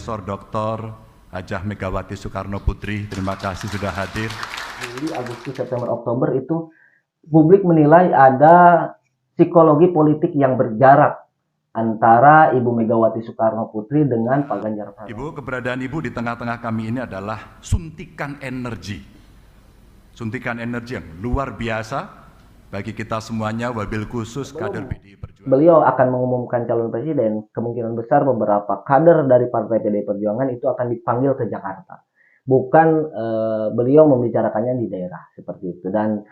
Profesor Dr. Hajah Megawati Soekarno Putri, terima kasih sudah hadir. Juli, Agustus, September, Oktober itu publik menilai ada psikologi politik yang berjarak antara Ibu Megawati Soekarno Putri dengan Pak Ganjar Pranowo. Ibu, keberadaan Ibu di tengah-tengah kami ini adalah suntikan energi. Suntikan energi yang luar biasa bagi kita semuanya, wabil khusus kader PDI Perjuangan. Beliau akan mengumumkan calon presiden, kemungkinan besar beberapa kader dari Partai PDI Perjuangan itu akan dipanggil ke Jakarta. Bukan beliau membicarakannya di daerah seperti itu. Dan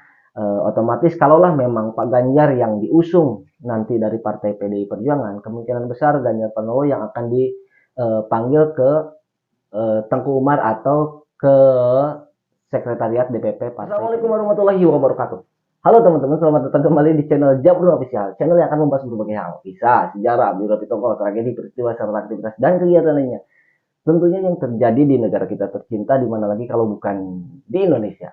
otomatis kalaulah memang Pak Ganjar yang diusung nanti dari Partai PDI Perjuangan, kemungkinan besar Ganjar Pranowo yang akan dipanggil ke Tengku Umar atau ke Sekretariat DPP Partai. Assalamualaikum warahmatullahi wabarakatuh. Halo teman-teman, selamat datang kembali di channel Jabrun Official, channel yang akan membahas berbagai hal, kisah, sejarah, biografi tokoh, tragedi, peristiwa, serta aktivitas dan kegiatan lainnya. Tentunya yang terjadi di negara kita tercinta, di mana lagi kalau bukan di Indonesia.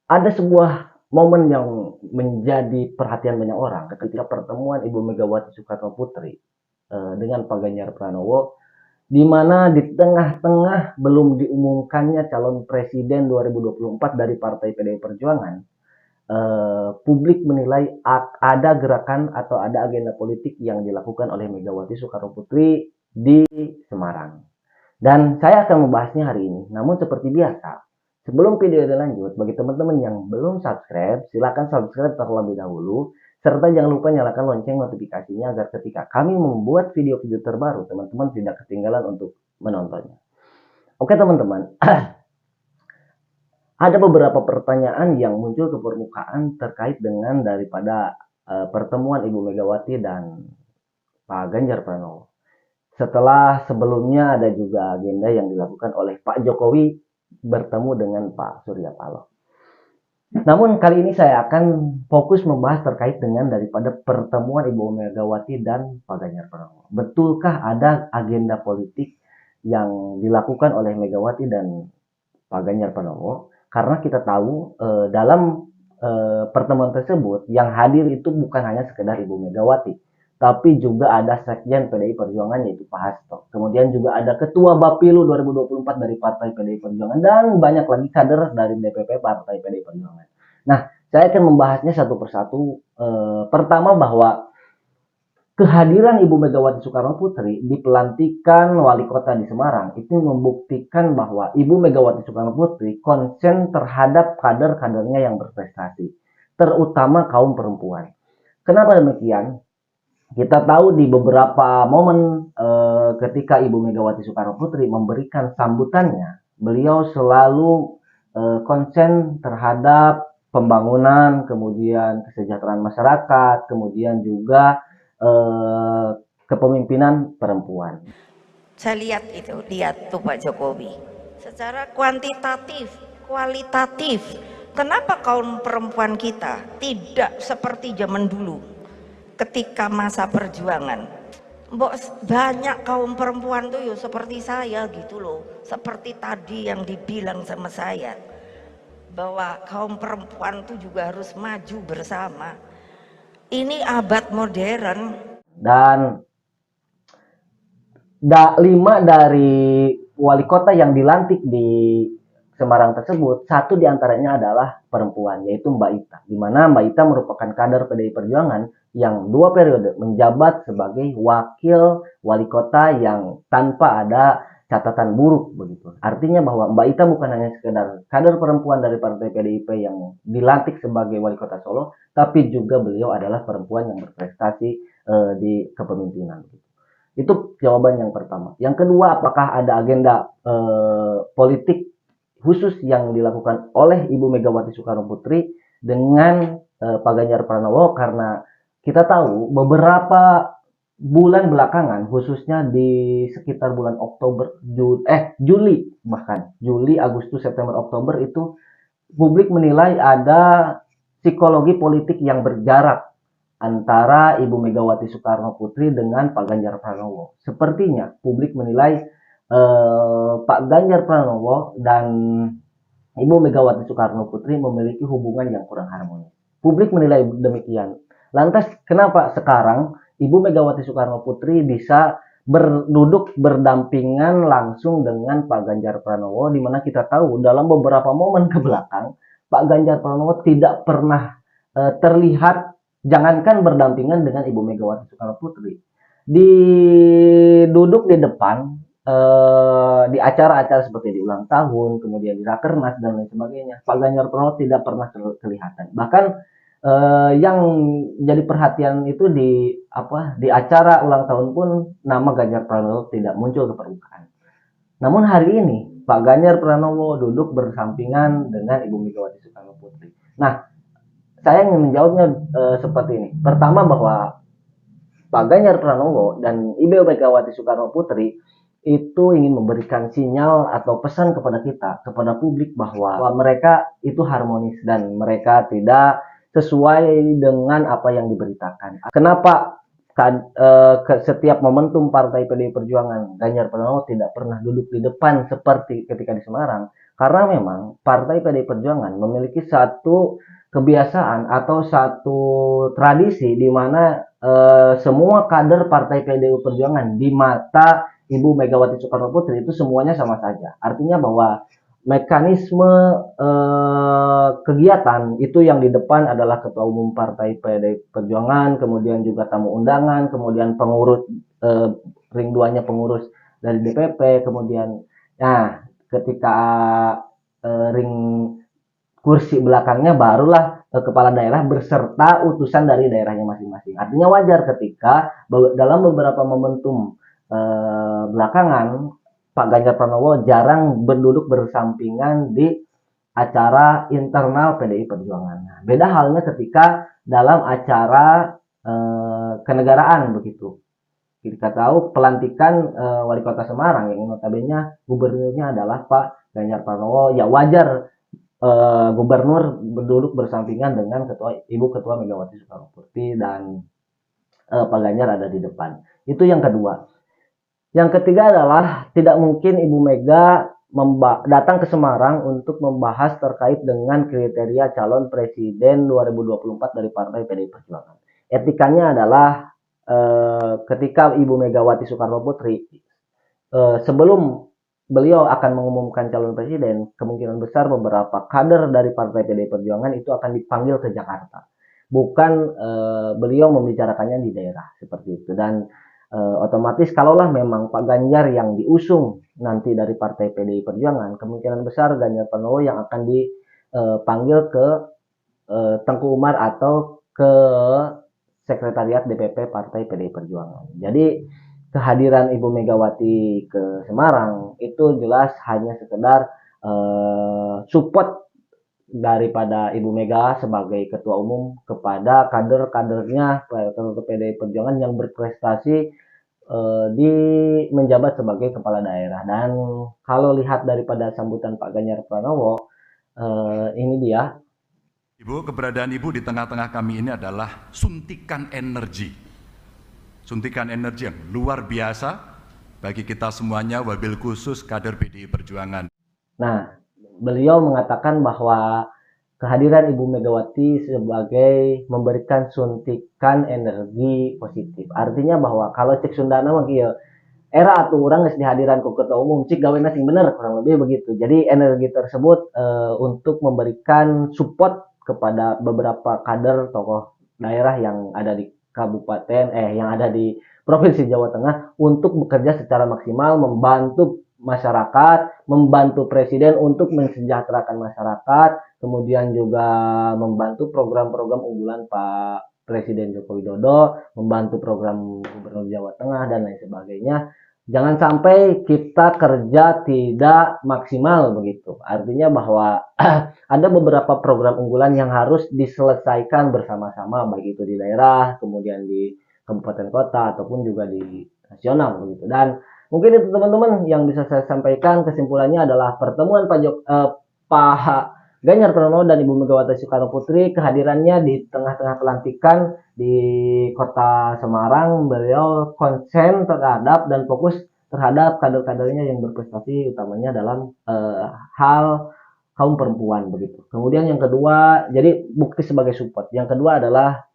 Ada sebuah momen yang menjadi perhatian banyak orang ketika pertemuan Ibu Megawati Soekarno Putri dengan Pak Ganjar Pranowo, di mana di tengah-tengah belum diumumkannya calon presiden 2024 dari Partai PDI Perjuangan, publik menilai ada gerakan atau ada agenda politik yang dilakukan oleh Megawati Soekarno Putri di Semarang. Dan saya akan membahasnya hari ini. Namun seperti biasa, sebelum video ini lanjut, bagi teman-teman yang belum subscribe, silakan subscribe terlebih dahulu. Serta jangan lupa nyalakan lonceng notifikasinya agar ketika kami membuat video-video terbaru, teman-teman tidak ketinggalan untuk menontonnya. Oke teman-teman, ada beberapa pertanyaan yang muncul ke permukaan terkait dengan daripada pertemuan Ibu Megawati dan Pak Ganjar Pranowo. Setelah sebelumnya ada juga agenda yang dilakukan oleh Pak Jokowi bertemu dengan Pak Surya Paloh. Namun kali ini saya akan fokus membahas terkait dengan daripada pertemuan Ibu Megawati dan Pak Ganjar Pranowo. Betulkah ada agenda politik yang dilakukan oleh Megawati dan Pak Ganjar Pranowo? Karena kita tahu dalam pertemuan tersebut yang hadir itu bukan hanya sekedar Ibu Megawati, tapi juga ada Sekjen PDI Perjuangan yaitu Pak Hasto. Kemudian juga ada Ketua Bapilu 2024 dari Partai PDI Perjuangan dan banyak lagi kader dari DPP Partai PDI Perjuangan. Nah, saya akan membahasnya satu persatu. Pertama bahwa kehadiran Ibu Megawati Soekarno Putri di pelantikan wali kota di Semarang itu membuktikan bahwa Ibu Megawati Soekarno Putri konsen terhadap kader-kadernya yang berprestasi, terutama kaum perempuan. Kenapa demikian? Kita tahu di beberapa momen ketika Ibu Megawati Soekarno Putri memberikan sambutannya, beliau selalu konsen terhadap pembangunan, kemudian kesejahteraan masyarakat, kemudian juga kepemimpinan perempuan. Saya lihat tuh Pak Jokowi. Secara kuantitatif, kualitatif, kenapa kaum perempuan kita tidak seperti zaman dulu? Ketika masa perjuangan, banyak kaum perempuan tuh ya seperti saya gitu loh, seperti tadi yang dibilang sama saya bahwa kaum perempuan tuh juga harus maju bersama. Ini abad modern. Dan 5 dari wali kota yang dilantik di Semarang tersebut, 1 diantaranya adalah perempuan, yaitu Mbak Ita. Di mana Mbak Ita merupakan kader PDI Perjuangan yang 2 periode menjabat sebagai wakil wali kota yang tanpa ada catatan buruk begitu. Artinya bahwa Mbak Ita bukan hanya sekedar kader perempuan dari Partai PDIP yang dilantik sebagai wali kota Solo, tapi juga beliau adalah perempuan yang berprestasi di kepemimpinan. Itu jawaban yang pertama. Yang kedua, apakah ada agenda politik khusus yang dilakukan oleh Ibu Megawati Soekarno Putri dengan Pak Ganjar Pranowo? Karena kita tahu beberapa bulan belakangan, khususnya di sekitar bulan Juli, bahkan Juli, Agustus, September, Oktober itu publik menilai ada psikologi politik yang berjarak antara Ibu Megawati Soekarno Putri dengan Pak Ganjar Pranowo. Sepertinya publik menilai Pak Ganjar Pranowo dan Ibu Megawati Soekarno Putri memiliki hubungan yang kurang harmonis. Publik menilai demikian. Lantas kenapa sekarang Ibu Megawati Soekarno Putri bisa berduduk berdampingan langsung dengan Pak Ganjar Pranowo, di mana kita tahu dalam beberapa momen ke belakang Pak Ganjar Pranowo tidak pernah terlihat, jangankan berdampingan dengan Ibu Megawati Soekarno Putri, duduk di depan di acara-acara seperti di ulang tahun, kemudian di Rakernas dan lain sebagainya, Pak Ganjar Pranowo tidak pernah kelihatan. Bahkan yang jadi perhatian itu di acara ulang tahun pun nama Ganjar Pranowo tidak muncul ke permukaan. Namun hari ini Pak Ganjar Pranowo duduk bersampingan dengan Ibu Megawati Soekarno Putri. Nah, saya ingin menjawabnya seperti ini. Pertama, bahwa Pak Ganjar Pranowo dan Ibu Megawati Soekarno Putri itu ingin memberikan sinyal atau pesan kepada kita, kepada publik, bahwa mereka itu harmonis dan mereka tidak sesuai dengan apa yang diberitakan. Kenapa setiap momentum Partai PDI Perjuangan Ganjar Pranowo tidak pernah duduk di depan seperti ketika di Semarang? Karena memang Partai PDI Perjuangan memiliki satu kebiasaan atau satu tradisi di mana semua kader Partai PDI Perjuangan di mata Ibu Megawati Soekarno Putri itu semuanya sama saja. Artinya bahwa mekanisme kegiatan itu yang di depan adalah Ketua Umum Partai PDI Perjuangan, kemudian juga tamu undangan, kemudian pengurus ring 2-nya pengurus dari DPP, kemudian ketika ring kursi belakangnya barulah kepala daerah berserta utusan dari daerahnya masing-masing. Artinya wajar ketika dalam beberapa momentum belakangan Pak Ganjar Pranowo jarang berduduk bersampingan di acara internal PDI Perjuangan. Nah, beda halnya ketika dalam acara kenegaraan begitu. Kita tahu pelantikan wali kota Semarang yang notabene gubernurnya adalah Pak Ganjar Pranowo. Ya wajar gubernur berduduk bersampingan dengan Ibu Ketua Megawati Soekarno Putri dan Pak Ganjar ada di depan. Itu yang kedua. Yang ketiga adalah tidak mungkin Ibu Mega datang ke Semarang untuk membahas terkait dengan kriteria calon presiden 2024 dari Partai PDI Perjuangan. Etikanya adalah ketika Ibu Megawati Soekarno Putri sebelum beliau akan mengumumkan calon presiden, kemungkinan besar beberapa kader dari Partai PDI Perjuangan itu akan dipanggil ke Jakarta. Bukan beliau membicarakannya di daerah seperti itu. Dan otomatis kalaulah memang Pak Ganjar yang diusung nanti dari Partai PDI Perjuangan, kemungkinan besar Ganjar Pranowo yang akan dipanggil ke Tengku Umar atau ke Sekretariat DPP Partai PDI Perjuangan. Jadi kehadiran Ibu Megawati ke Semarang itu jelas hanya sekedar support daripada Ibu Mega sebagai Ketua Umum kepada kader-kadernya PDI Perjuangan yang berprestasi di menjabat sebagai kepala daerah. Dan kalau lihat daripada sambutan Pak Ganjar Pranowo, ini dia. Ibu, keberadaan Ibu di tengah-tengah kami ini adalah suntikan energi yang luar biasa bagi kita semuanya, wabil khusus kader PDI Perjuangan. Nah, beliau mengatakan bahwa kehadiran Ibu Megawati sebagai memberikan suntikan energi positif. Artinya bahwa kalau cek Sundana mah kieu, era atuh urang geus dihadiran ku ketua umum, cik gawena sing bener, kurang lebih begitu. Jadi energi tersebut untuk memberikan support kepada beberapa kader tokoh daerah yang ada di kabupaten yang ada di Provinsi Jawa Tengah untuk bekerja secara maksimal, membantu masyarakat, membantu presiden untuk mensejahterakan masyarakat, kemudian juga membantu program-program unggulan Pak Presiden Joko Widodo, membantu program Gubernur Jawa Tengah dan lain sebagainya. Jangan sampai kita kerja tidak maksimal begitu. Artinya bahwa ada beberapa program unggulan yang harus diselesaikan bersama-sama, baik itu di daerah, kemudian di kabupaten kota ataupun juga di nasional begitu. Dan mungkin itu teman-teman yang bisa saya sampaikan. Kesimpulannya adalah pertemuan Pak Ganjar Pranowo dan Ibu Megawati Soekarno Putri, kehadirannya di tengah-tengah pelantikan di Kota Semarang, beliau konsen terhadap dan fokus terhadap kader-kadernya yang berprestasi, utamanya dalam hal kaum perempuan begitu. Kemudian yang kedua, jadi bukti sebagai support. Yang kedua adalah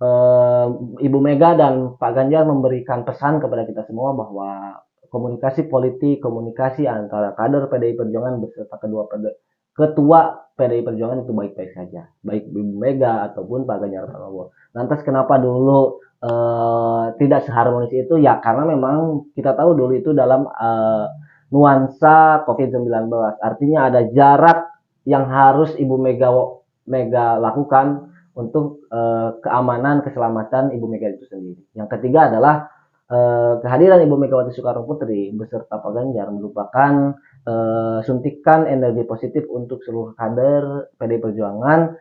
eh, Ibu Mega dan Pak Ganjar memberikan pesan kepada kita semua bahwa komunikasi politik, komunikasi antara kader PDI Perjuangan beserta ketua PDI Perjuangan itu baik-baik saja, baik Ibu Mega ataupun Pak Ganjar Pranowo. Lantas kenapa dulu tidak seharmonis itu? Ya karena memang kita tahu dulu itu dalam nuansa COVID-19, artinya ada jarak yang harus Ibu Mega lakukan untuk keamanan keselamatan Ibu Mega itu sendiri. Yang ketiga adalah kehadiran Ibu Megawati Soekarno Putri beserta Pak Ganjar merupakan suntikan energi positif untuk seluruh kader PDI Perjuangan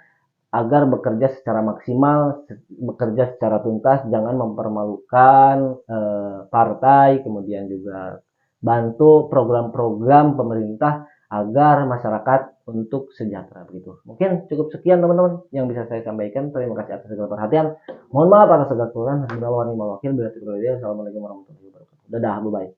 agar bekerja secara maksimal, bekerja secara tuntas, jangan mempermalukan partai, kemudian juga bantu program-program pemerintah agar masyarakat untuk sejahtera begitu. Mungkin cukup sekian teman-teman yang bisa saya sampaikan. Terima kasih atas segala perhatian. Mohon maaf atas segala kekurangan. Assalamualaikum warahmatullahi wabarakatuh. Dadah, bye bye.